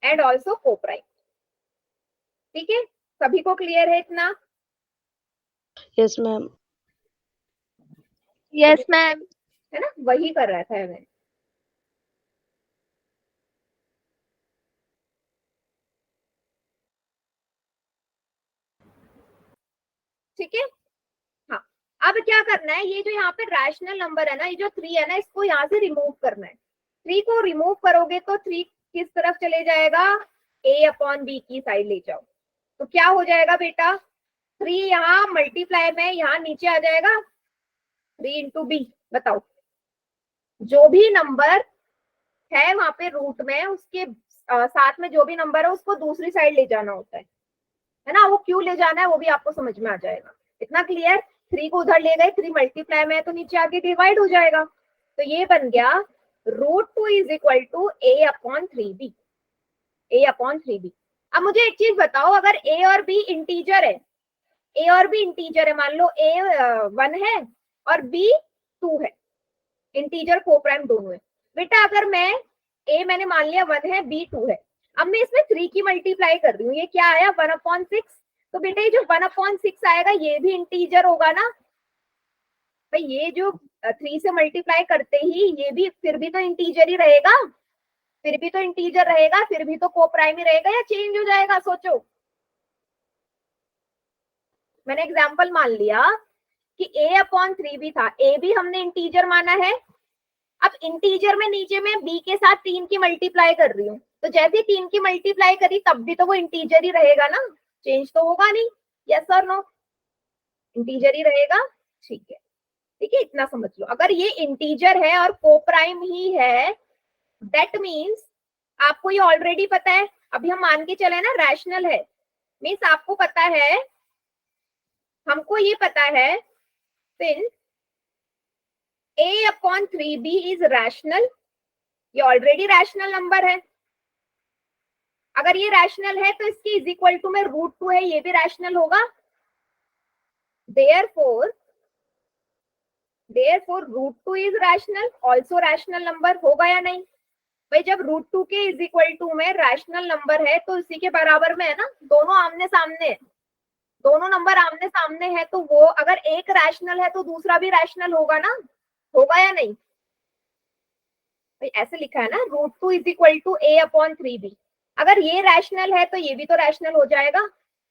and also coprime। ठीक है, सभी को क्लियर है इतना। Yes, ma'am. Yes, ma'am. है ना, वही कर रहा था मैं। ठीक है, हाँ। अब क्या करना है, ये जो यहाँ पे रैशनल नंबर है ना, ये जो 3 है ना, इसको यहाँ से रिमूव करना है। 3 को रिमूव करोगे तो 3 किस तरफ चले जाएगा, a/b की साइड ले जाओ। तो क्या हो जाएगा बेटा, 3 यहाँ मल्टीप्लाई में यहाँ नीचे आ जाएगा 3 इंटू b। बताओ, जो भी नंबर है वहां पे रूट में, उसके साथ में जो भी नंबर है उसको दूसरी साइड ले जाना होता है ना। वो क्यों ले जाना है वो भी आपको समझ में आ जाएगा। इतना क्लियर, 3 को उधर ले गए, 3 मल्टीप्लाई में है तो नीचे आके डिवाइड हो जाएगा। तो ये बन गया √2 is equal to a/3b, a/3b। अब मुझे एक चीज बताओ, अगर a और b इंटीजर है, a और b इंटीजर है, मान लो a 1 है और b 2 है, इंटीजर कोप्राइम दोनों है। बेटा अगर मैं a मैंने मान लिया 1 है b 2 है, अब मैं इसमें 3 की मल्टीप्लाई कर रही हूँ, ये क्या आया 1/6। तो बेटा ये जो 1/6 आएगा ये भी इंटीजर होगा ना भाई, ये जो 3 से मल्टीप्लाई करते ही ये भी फिर भी तो इंटीजर ही रहेगा, फिर भी तो इंटीजर रहेगा, फिर भी तो कोप्राइम ही रहेगा, या चेंज हो जाएगा? सोचो, मैंने एग्जाम्पल मान लिया कि a/3 भी था, a भी हमने इंटीजर माना है। अब इंटीजर में नीचे में b के साथ 3 की मल्टीप्लाई कर रही हूँ, तो जैसे 3 की मल्टीप्लाई करी तब भी तो वो इंटीजर ही रहेगा ना, चेंज तो होगा नहीं। यस और नो? इंटीजर ही रहेगा। ठीक है, ठीक है, इतना समझ लो। अगर ये इंटीजर है और कोप्राइम ही है, दैट मीन्स आपको ये ऑलरेडी पता है, अभी हम मान के चले ना रैशनल है, मीन्स आपको पता है, हमको ये पता है सिंस a/3b इज रैशनल, ये ऑलरेडी रैशनल नंबर है। अगर ये रैशनल है तो इसकी इज इक्वल टू में √2 है, ये भी रैशनल होगा। therefore √2 is rational, also rational number होगा या नहीं? भाई जब √2 के इज इक्वल टू में रैशनल नंबर है तो इसी के बराबर में है ना, दोनों आमने सामने है, दोनों नंबर आमने सामने है, तो वो अगर एक रैशनल है तो दूसरा भी रैशनल होगा ना, होगा या नहीं? भाई ऐसे लिखा है ना, √2 इज इक्वल टू a/3b। अगर ये रैशनल है तो ये भी तो रैशनल हो जाएगा,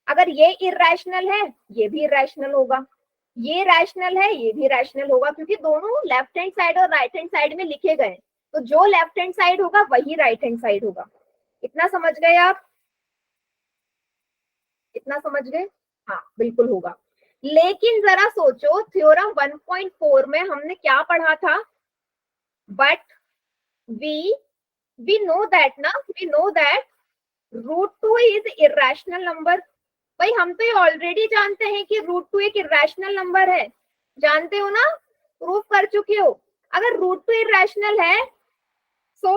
अगर ये इरैशनल है ये भी इरैशनल होगा, ये रैशनल है ये भी रैशनल होगा, क्योंकि दोनों लेफ्ट हैंड साइड और राइट हैंड साइड में लिखे गए, तो जो लेफ्ट हैंड साइड होगा वही राइट हैंड साइड होगा। इतना समझ गए आप? इतना समझ गए? हाँ बिल्कुल होगा। लेकिन जरा सोचो, थ्योरम 1.4 में हमने क्या पढ़ा था? बट we know that ना, we know that √2 is irrational number। भाई हम तो ये ऑलरेडी जानते हैं कि √2 एक इरैशनल नंबर है, जानते हो ना, प्रूफ कर चुके हो। अगर √2 इरैशनल है सो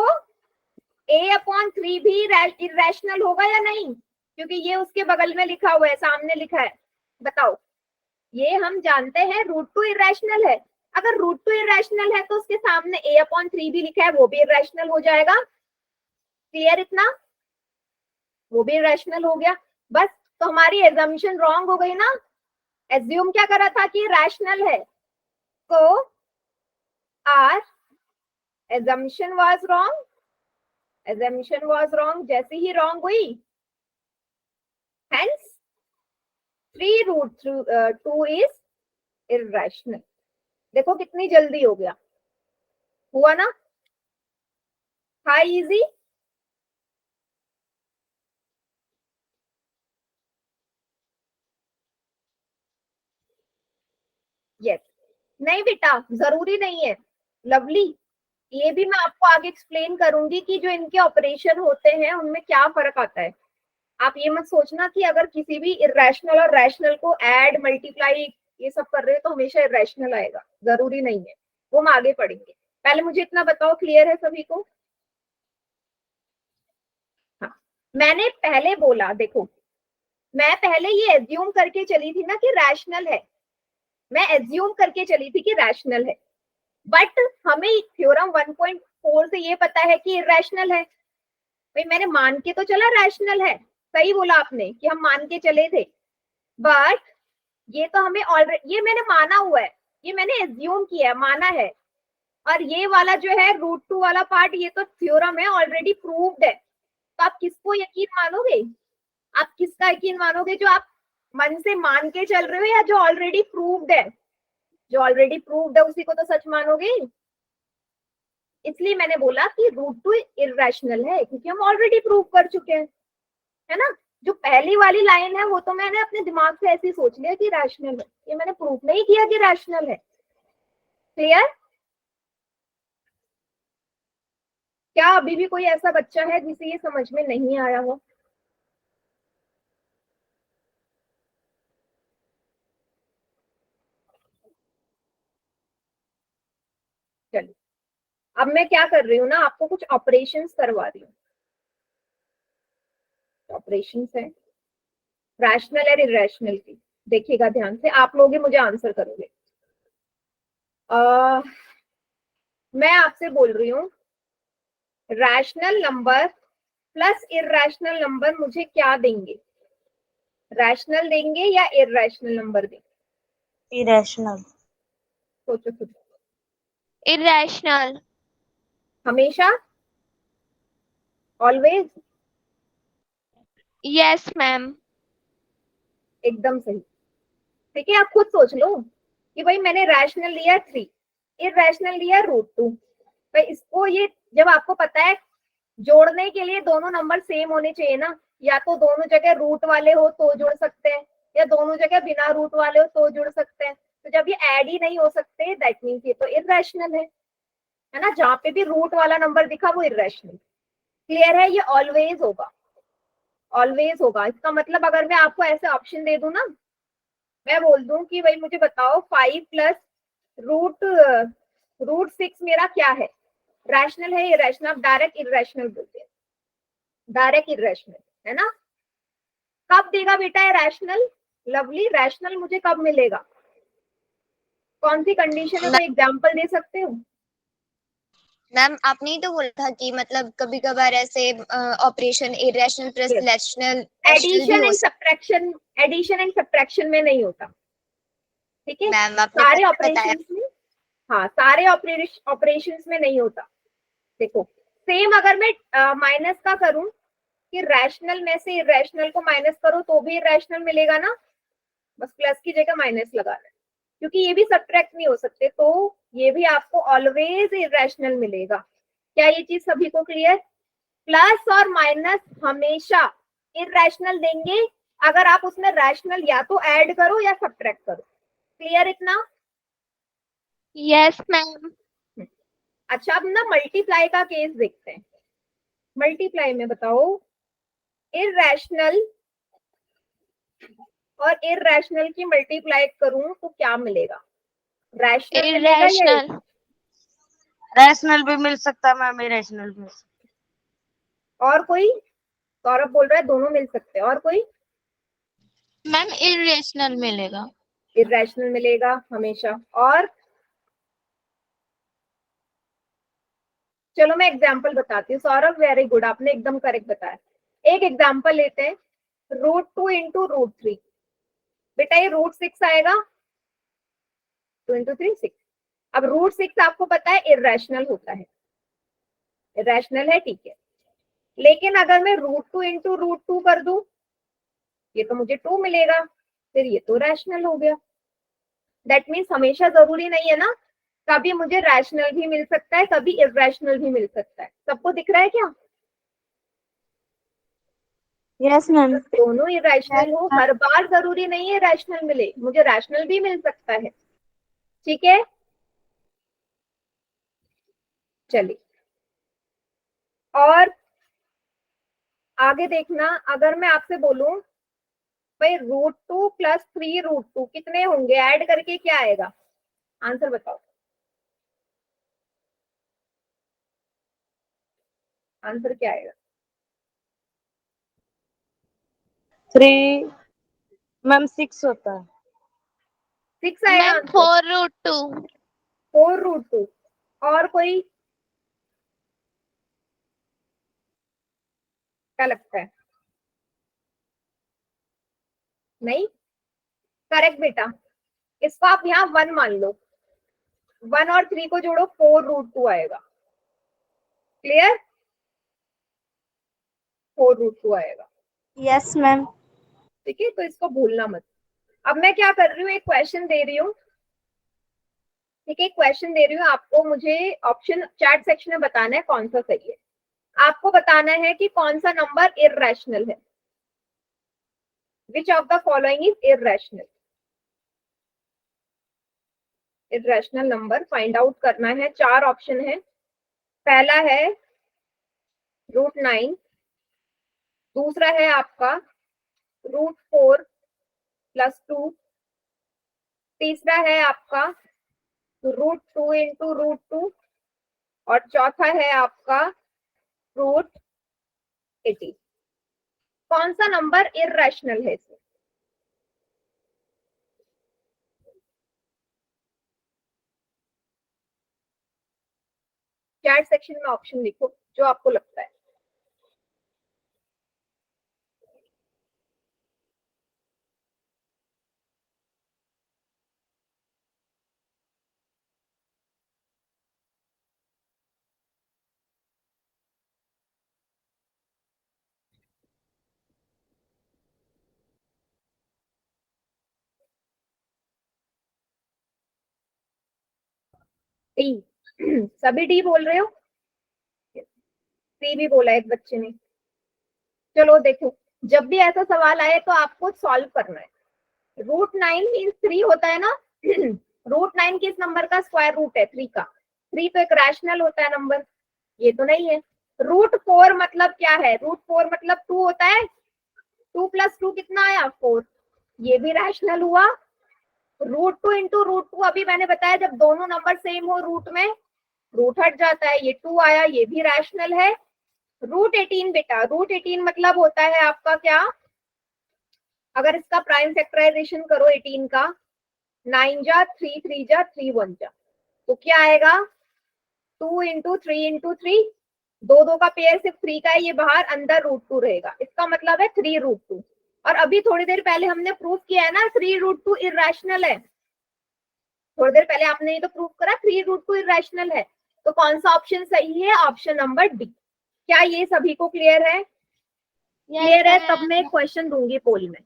a/3 भी इरैशनल होगा या नहीं? क्योंकि ये उसके बगल में लिखा हुआ है, सामने लिखा है। बताओ, ये हम जानते हैं √2 इरैशनल है, अगर √2 इरैशनल है तो उसके सामने a/3 भी लिखा है, वो भी इरैशनल हो जाएगा। क्लियर इतना? वो भी इरैशनल हो गया। बस तो हमारी एजम्पशन रॉन्ग हो गई ना, एज्यूम क्या करा था कि रैशनल है, तो our assumption was wrong, assumption was wrong, जैसे ही रॉन्ग हुई हेंस 3√2 इज इरैशनल। देखो कितनी जल्दी हो गया, हुआ ना? था इजी। यस, नहीं बेटा जरूरी नहीं है, लवली, ये भी मैं आपको आगे एक्सप्लेन करूंगी कि जो इनके ऑपरेशन होते हैं उनमें क्या फर्क आता है। आप ये मत सोचना कि अगर किसी भी इरैशनल और रैशनल को ऐड मल्टीप्लाई ये सब कर रहे हैं तो हमेशा इरैशनल आएगा, जरूरी नहीं है, वो हम आगे पढ़ेंगे। पहले मुझे इतना बताओ, क्लियर है सभी को? हाँ, मैंने पहले बोला, देखो मैं पहले ये एज्यूम करके चली थी ना कि रैशनल है, मैं एज्यूम करके चली थी कि रैशनल है, बट हमें थ्योरम 1.4 से ये पता है कि इरैशनल है। भाई मैंने मान के तो चला रैशनल है, सही बोला आपने कि हम मान के चले थे, बट ये तो हमें ऑलरेडी, ये मैंने माना हुआ है, ये मैंने एज्यूम किया है, माना है, और ये वाला जो है √2 वाला पार्ट ये तो थ्योरम है, ऑलरेडी प्रूव्ड है। तो आप किसको यकीन मानोगे? आप किसका यकीन मानोगे? जो आप मन से मान के चल रहे हो या जो ऑलरेडी प्रूव्ड है? जो ऑलरेडी प्रूव्ड है उसी को तो सच मानोगे। इसलिए मैंने बोला कि √2 इरैशनल है, क्योंकि हम ऑलरेडी प्रूव कर चुके हैं, है ना। जो पहली वाली लाइन है वो तो मैंने अपने दिमाग से ऐसे सोच लिया कि रैशनल है, ये मैंने प्रूव नहीं किया कि रैशनल है। क्लियर? क्या अभी भी कोई ऐसा बच्चा है जिसे ये समझ में नहीं आया हो? चलिए, अब मैं क्या कर रही हूँ ना, आपको कुछ ऑपरेशंस करवा रही हूँ। ऑपरेशंस है रैशनल और इरैशनल की, देखिएगा ध्यान से, आप लोग ही मुझे आंसर करोगे। मैं आपसे बोल रही हूँ rational number plus irrational number मुझे क्या देंगे? रैशनल देंगे या इर्रेशनल नंबर देंगे? irrational, सोचो सोचो। irrational, हमेशा, ऑलवेज, yes ma'am, एकदम सही। ठीक है, आप खुद सोच लो कि भाई मैंने रैशनल लिया 3, इर्रेशनल लिया √2। भाई इसको ये जब आपको पता है जोड़ने के लिए दोनों नंबर सेम होने चाहिए ना, या तो दोनों जगह रूट वाले हो तो जुड़ सकते हैं, या दोनों जगह बिना रूट वाले हो तो जुड़ सकते हैं। तो जब ये ऐड ही नहीं हो सकते दैट मीन्स ये तो इर्रेशनल है ना। जहाँ पे भी रूट वाला नंबर दिखा वो इर्रेशनल। क्लियर है? ये ऑलवेज होगा, ऑलवेज होगा। इसका मतलब अगर मैं आपको ऐसे ऑप्शन दे दूं ना, मैं बोल दूं कि भाई मुझे बताओ 5 प्लस रूट रूट 6 मेरा क्या है, रैशनल है इरेशनल? आप डायरेक्ट इरेशनल बोलते हैं, डायरेक्ट इरेशनल, है ना। कब देगा बेटा है रैशनल? लवली, रैशनल मुझे कब मिलेगा? कौन सी कंडीशन है? कोई एग्जांपल दे सकते हो? मैम आपने ही तो बोला था कि मतलब कभी कभार ऐसे operation irrational plus Yes. Rational भी एडिशन हो एंड सकता सब्ट्रैक्शन, एडिशन एंड सब्ट्रैक्शन में नहीं होता। ठीक है, है। मैम आपने सारे पहले बताया। ऑपरेशंस में, हाँ सारे ऑपरेशंस में नहीं होता। देखो सेम अगर मैं माइनस का करूं कि रैशनल में से इरेशनल को माइनस करो तो भी इरेशनल मिलेगा ना, बस प्लस की जगह माइनस लगाना है, क्योंकि ये भी सब्ट्रैक्ट नहीं हो सकते, तो ये भी आपको ऑलवेज इरेशनल मिलेगा। क्या ये चीज सभी को क्लियर? प्लस और माइनस हमेशा इरेशनल देंगे अगर आप उसमें रैशनल या तो ऐड करो या सब्ट्रैक्ट करो। क्लियर इतना? yes ma'am, अच्छा अब ना मल्टीप्लाई का केस देखते हैं। मल्टीप्लाई में बताओ इरेशनल और इरेशनल की मल्टीप्लाई करूं तो क्या मिलेगा? रैशनल मिलेगा या irrational, rational भी मिल सकता है मैम, irrational भी। और कोई? सौरभ बोल रहा है दोनों मिल सकते हैं, और कोई? मैम irrational मिलेगा, इरेशनल मिलेगा हमेशा। और चलो मैं एग्जांपल बताती हूँ। सौरभ वेरी गुड, आपने एकदम करेक्ट बताया। एक एग्जांपल लेते हैं, √2 इंटू √3। बेटा ये √6 आएगा, 2 इंटू 3 6। अब √6 आपको पता है इरेशनल होता है, इरेशनल है, ठीक है। लेकिन अगर मैं √2 इंटू √2 कर दूं, ये तो मुझे 2 मिलेगा, फिर ये तो रैशनल हो गया। दैट मीन्स हमेशा जरूरी नहीं है ना, कभी मुझे रैशनल भी मिल सकता है, कभी इरेशनल भी मिल सकता है। सबको दिख रहा है क्या? yes ma'am. दोनों इरेशनल हो, हर बार जरूरी नहीं है रैशनल मिले, मुझे रैशनल भी मिल सकता है। ठीक है, चलिए और आगे देखना। अगर मैं आपसे बोलूं भाई √2 प्लस 3√2 कितने होंगे, ऐड करके क्या आएगा? आंसर बताओ, आंसर क्या आएगा? 3 मैम 6 होता है। 6 आएगा मैम आंसर। 4√2, 4√2। और कोई? क्या लगता है? नहीं करेक्ट बेटा, इसको आप यहाँ 1 मान लो, 1 और 3 को जोड़ो 4√2 आएगा। क्लियर? 4√2 आएगा। yes ma'am. ठीक है, तो इसको भूलना मत। अब मैं क्या कर रही हूँ, एक क्वेश्चन दे रही हूँ। ठीक है, क्वेश्चन दे रही हूँ आपको, मुझे ऑप्शन चैट सेक्शन में बताना है कौन सा सही है। आपको बताना है कि कौन सा नंबर इररेशनल है, which of the following is irrational. Irrational number find out करना है। 4 ऑप्शन है। पहला है √9, दूसरा है आपका √4 प्लस 2, तीसरा है आपका √2 इंटू √2, और चौथा है आपका √80। कौन सा नंबर इररेशनल है इसमें? चैट सेक्शन में ऑप्शन लिखो जो आपको लगता है। डी सभी डी बोल रहे हो, सी भी बोला एक बच्चे ने। चलो देखो, जब भी ऐसा सवाल आए तो आपको सॉल्व करना है। √9 मीन्स 3 होता है ना √9 किस नंबर का स्क्वायर रूट है? 3 का। 3 तो एक रैशनल होता है नंबर, ये तो नहीं है। √4 मतलब क्या है? √4 मतलब 2 होता है। 2 + 2 कितना आया? 4, ये भी रैशनल हुआ। √2 इंटू √2, अभी मैंने बताया जब दोनों नंबर सेम हो रूट में, रूट हट जाता है, ये 2 आया, ये भी रैशनल है। √18 बेटा, √18 मतलब होता है आपका क्या? अगर इसका प्राइम फैक्टराइजेशन करो 18 का, 9 जा 3, 3 जा 3, 1 जा, तो क्या आएगा? 2 इंटू 3 इंटू 3, दो का पेयर सिर्फ 3 का है, ये बाहर, अंदर √2 रहेगा, इसका मतलब है 3√2। और अभी थोड़ी देर पहले हमने प्रूफ किया है ना 3√2 इर्रेशनल है। थोड़ी देर पहले आपने ये तो प्रूफ करा 3√2 इर्रेशनल है। तो कौन सा ऑप्शन सही है? Option number D. क्या ये सभी को क्लियर है? क्लियर है, तब मैं क्वेश्चन दूंगी पोल में।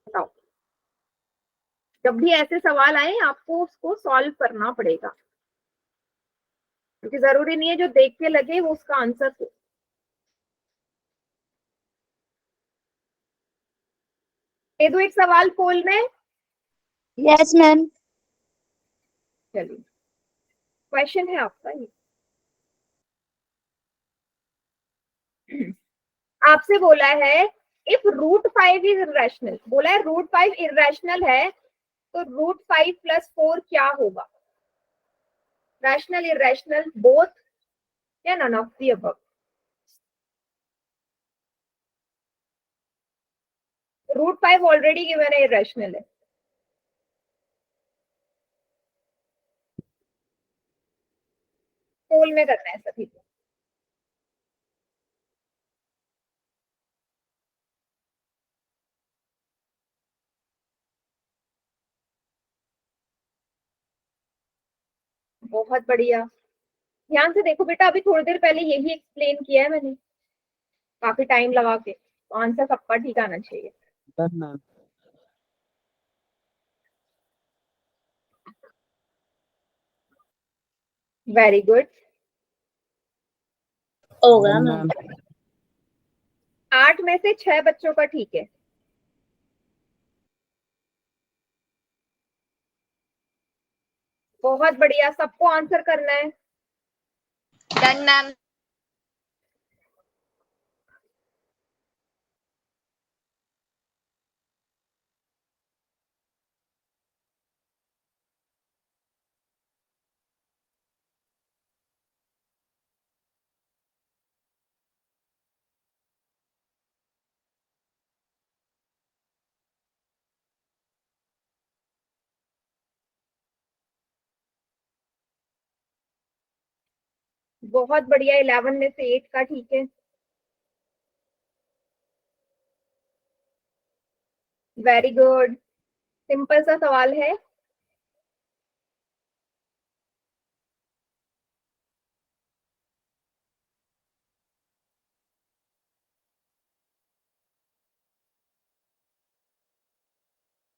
बताओ, जब भी ऐसे सवाल आए आपको उसको सॉल्व करना पड़ेगा, क्योंकि जरूरी नहीं है जो देख के लगे वो उसका आंसर हो। दे दो एक सवाल पोल में। Yes ma'am. चलिए, क्वेश्चन है आपका ये। आपसे बोला है इफ √5 इज इर्रेशनल, बोला है √5 इर्रेशनल है, तो √5 + 4 क्या होगा? रैशनल, इर्रेशनल, बोथ, या none of the above? √5 already given है, इर्रेशनल है। पोल में करना है सभी को। बहुत बढ़िया, ध्यान से देखो बेटा, अभी थोड़ी देर पहले यही एक्सप्लेन किया है मैंने, काफी टाइम लगा के, तो आंसर सबका ठीक आना चाहिए। Very good. होगा मैम। 8 में से 6 बच्चों का ठीक है। बहुत बढ़िया, सबको आंसर करना है। Done ma'am. बहुत बढ़िया, 11 में से 8 का ठीक है। वेरी गुड, सिंपल सा सवाल है।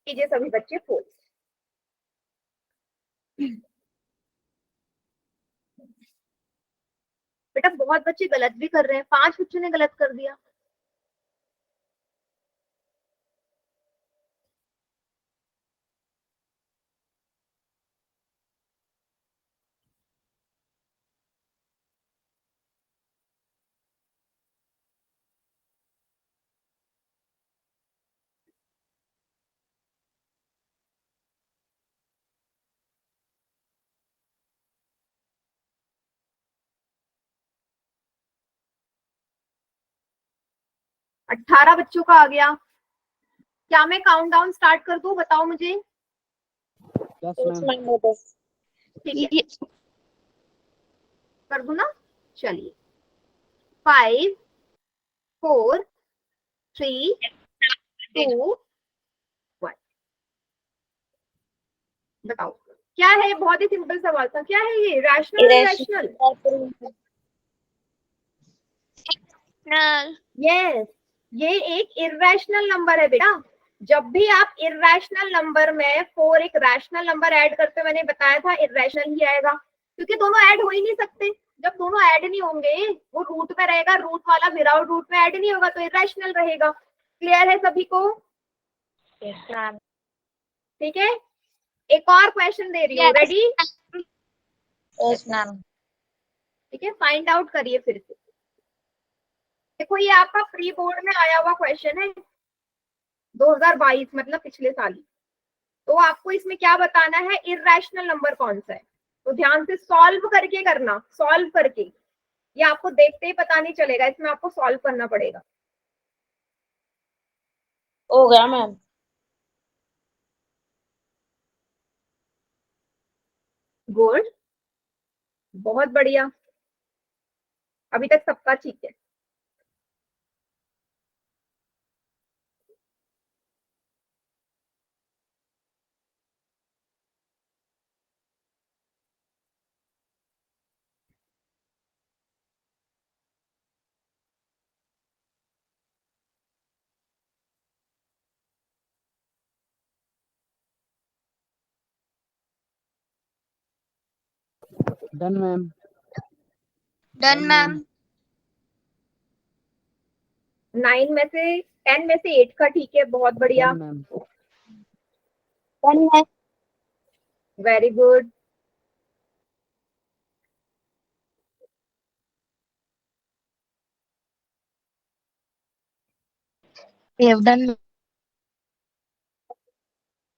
कीजिए सभी बच्चे फोल्ड। बेटा बहुत बच्चे गलत भी कर रहे हैं, 5 बच्चों ने गलत कर दिया। अठारह बच्चों का आ गया। क्या मैं काउंट डाउन स्टार्ट कर दूं? बताओ मुझे। ठीक है, कर दूं ना? चलिए, 5 4 3 2 1। बताओ क्या है? बहुत ही सिंपल सवाल था। क्या है ये? Rational, irrational? रैशनल। यस, ये एक इर्रेशनल नंबर है बेटा। जब भी आप इरेशनल नंबर में 4 एक रैशनल नंबर ऐड करते हो, मैंने बताया था इरेशनल ही आएगा, क्योंकि दोनों ऐड हो ही नहीं सकते। जब दोनों ऐड नहीं होंगे, वो रूट में रहेगा, रूट वाला विदाउट रूट में ऐड नहीं होगा, तो इरेशनल रहेगा। क्लियर है सभी को? Yes ma'am. ठीक है, एक और क्वेश्चन दे रही हूँ, Yes. रेडी? Yes ma'am. ठीक है, फाइंड आउट करिए फिर से। देखो ये आपका प्री बोर्ड में आया हुआ क्वेश्चन है 2022, मतलब पिछले साल ही। तो आपको इसमें क्या बताना है, इरेशनल नंबर कौन सा है। तो ध्यान से सॉल्व करके करना, सॉल्व करके, ये आपको देखते ही पता नहीं चलेगा, इसमें आपको सॉल्व करना पड़ेगा। हो गया मैम। गुड, बहुत बढ़िया, अभी तक सबका ठीक है। Done ma'am. Done ma'am. 9 में से 10 में से 8 का ठीक है, बहुत बढ़िया, ma'am. Done, ma'am. Very good. We have done.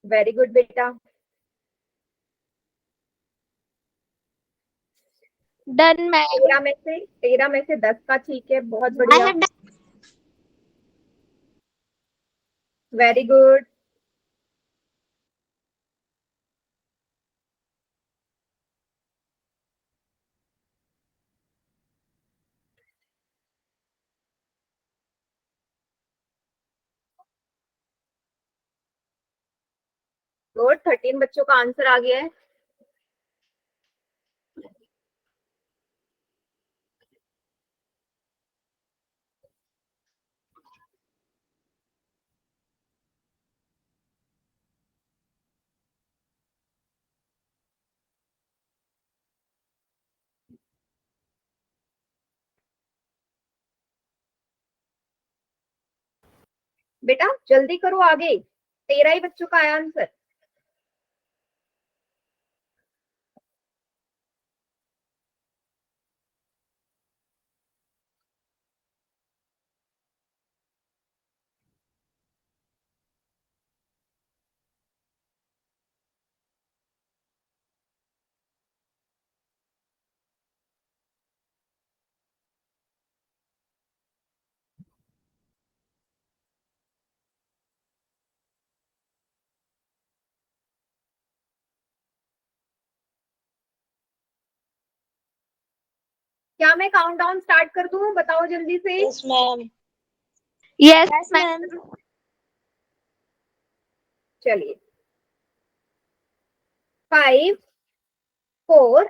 Very good बेटा। Done, ma'am. 13 में से 10 का ठीक है, बहुत बढ़िया, वेरी गुड। गुड, 13 बच्चों का आंसर आ गया है। बेटा जल्दी करो आगे, 13 ही बच्चों का आया आंसर। क्या मैं काउंटडाउन स्टार्ट कर दूं, बताओ जल्दी से। Yes ma'am. Yes, yes ma'am. Ma'am. चलिए, 5 4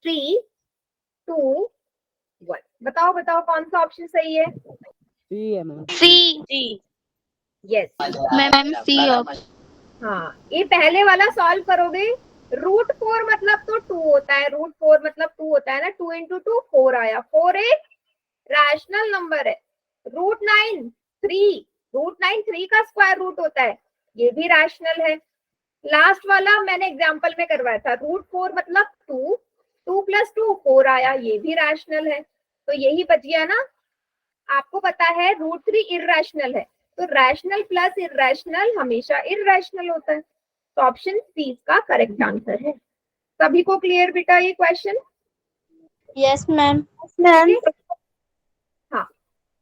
3 2 1, बताओ बताओ कौन सा ऑप्शन सही है। सी है ma'am. C. Yes, Ma'am, C option. हाँ, ये पहले वाला सॉल्व करोगे, √4 मतलब तो 2 होता है, √4 मतलब 2 होता है ना, 2 इंटू 2 4 आया, 4 एक रैशनल नंबर है। √9 3, √9 3 का स्क्वायर रूट होता है, ये भी रैशनल है। लास्ट वाला मैंने एग्जांपल में करवाया था, √4 मतलब 2, 2 + 2 4 आया, ये भी रैशनल है। तो यही बच गया ना, आपको पता है √3 इरेशनल है, तो रैशनल प्लस इरेशनल हमेशा इरेशनल होता है, तो ऑप्शन सी इसका करेक्ट आंसर है। सभी को क्लियर बेटा ये क्वेश्चन? Yes ma'am. हाँ,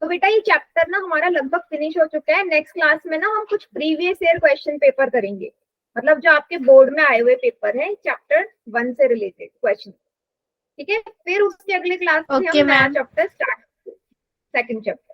तो बेटा ये चैप्टर ना हमारा लगभग फिनिश हो चुका है। नेक्स्ट क्लास में ना हम कुछ प्रीवियस ईयर क्वेश्चन पेपर करेंगे, मतलब जो आपके बोर्ड में आए हुए पेपर हैं चैप्टर 1 से रिलेटेड क्वेश्चन। ठीक है, फिर उसके अगले क्लास में Okay, हम नया ma'am. Chapter start, second chapter.